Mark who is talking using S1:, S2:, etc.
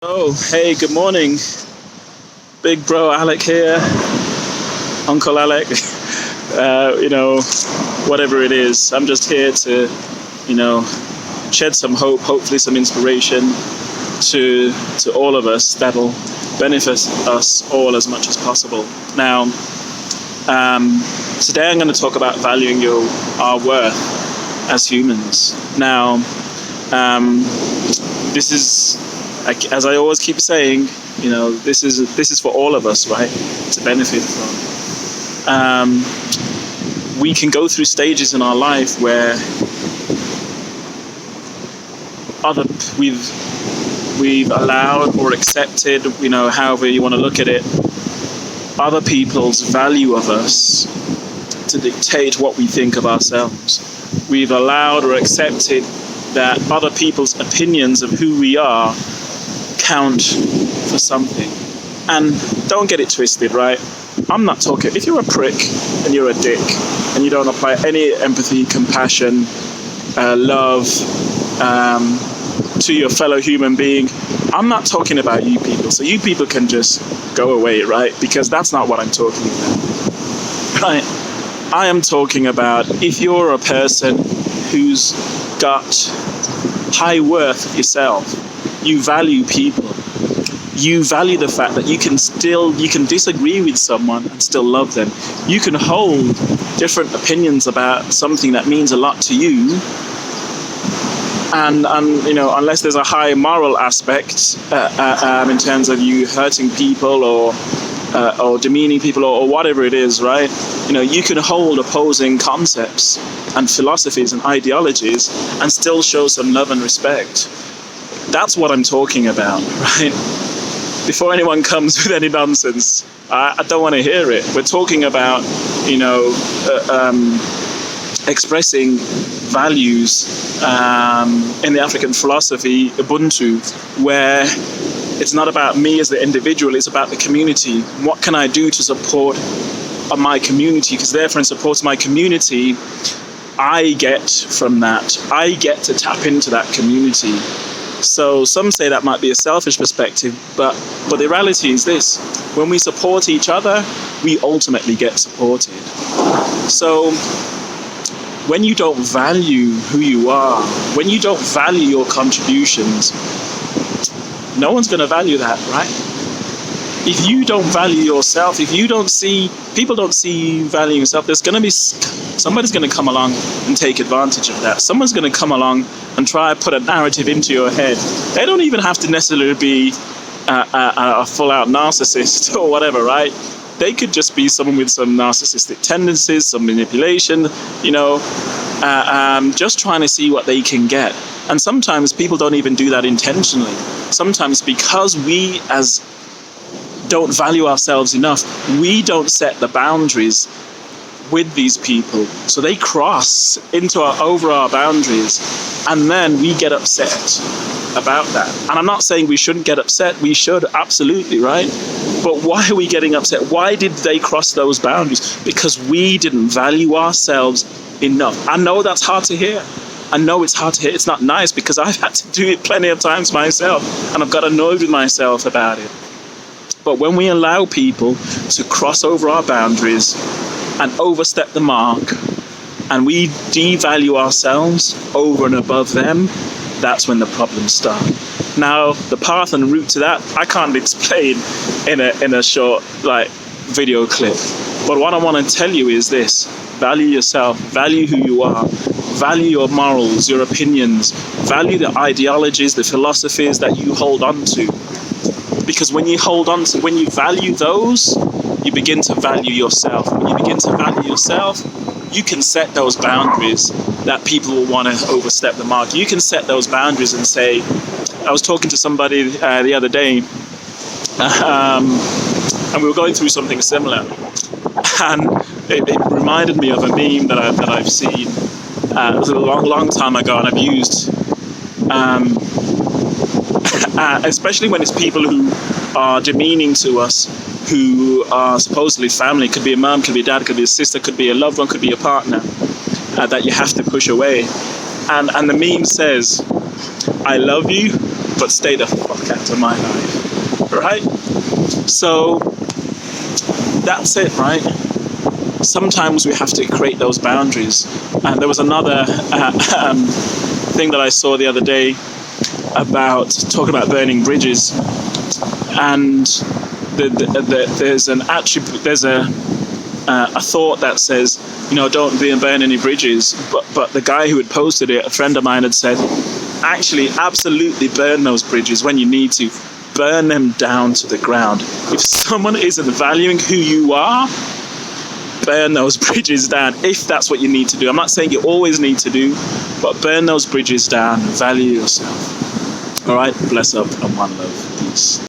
S1: Oh, hey, good morning. Big bro Alec here, Uncle Alec. Whatever it is, I'm just here to, you know, shed some hope, hopefully some inspiration to all of us that'll benefit us all as much as possible. Now, today I'm going to talk about valuing our worth as humans. Now, this is, as I always keep saying, this is for all of us, right, to benefit from. We can go through stages in our life where we've allowed or accepted, however you want to look at it, other people's value of us to dictate what we think of ourselves. We've allowed or accepted that other people's opinions of who we are count for something. And don't get it twisted, right? I'm not talking, if you're a prick and you're a dick and you don't apply any empathy, compassion, love to your fellow human being, I'm not talking about you people. So you people can just go away, right? Because that's not what I'm talking about, right? I am talking about if you're a person who's got high worth of yourself, you value people, you value the fact that you can disagree with someone and still love them. You can hold different opinions about something that means a lot to you, and unless there's a high moral aspect in terms of you hurting people or demeaning people or whatever it is, right? You can hold opposing concepts and philosophies and ideologies and still show some love and respect. That's what I'm talking about, right? Before anyone comes with any nonsense, I don't want to hear it. We're talking about, expressing values in the African philosophy, Ubuntu, where it's not about me as the individual, it's about the community. What can I do to support my community? Because therefore, in support of my community, I get from that. I get to tap into that community. So some say that might be a selfish perspective, but the reality is this: when we support each other, we ultimately get supported. So when you don't value who you are, when you don't value your contributions, no one's going to value that, right? If you don't value yourself, if you don't see, people don't see you valuing yourself, there's going to be, somebody's going to come along and take advantage of that. Someone's going to come along and try to put a narrative into your head. They don't even have to necessarily be a full-out narcissist or whatever, right? They could just be someone with some narcissistic tendencies, some manipulation, just trying to see what they can get. And sometimes people don't even do that intentionally. Sometimes because we don't value ourselves enough, we don't set the boundaries with these people. So they cross over our boundaries, and then we get upset about that. And I'm not saying we shouldn't get upset. We should, absolutely, right? But why are we getting upset? Why did they cross those boundaries? Because we didn't value ourselves enough. I know that's hard to hear. I know it's hard to hear. It's not nice because I've had to do it plenty of times myself, and I've got annoyed with myself about it. But when we allow people to cross over our boundaries and overstep the mark, and we devalue ourselves over and above them, that's when the problems start. Now, the path and route to that, I can't explain in a short video clip. But what I want to tell you is this: value yourself, value who you are, value your morals, your opinions, value the ideologies, the philosophies that you hold on to. Because when you value those, you begin to value yourself. When you begin to value yourself, you can set those boundaries that people will want to overstep the mark. You can set those boundaries and say, I was talking to somebody the other day, and we were going through something similar. And it reminded me of a meme that I've seen. It was a long time ago, and I've used, especially when it's people who are demeaning to us, who are supposedly family. Could be a mom, could be a dad, could be a sister, could be a loved one, could be a partner, that you have to push away. And the meme says, I love you, but stay the fuck out of my life, right? So that's it, right? Sometimes we have to create those boundaries. And there was another thing that I saw the other day about talking about burning bridges, and there's an attribute, there's a thought that says, don't burn any bridges. But the guy who had posted it, a friend of mine, had said, actually, absolutely burn those bridges when you need to. Burn them down to the ground. If someone isn't valuing who you are, burn those bridges down if that's what you need to do. I'm not saying you always need to do, but burn those bridges down. Value yourself. All right, bless up and one love. Peace.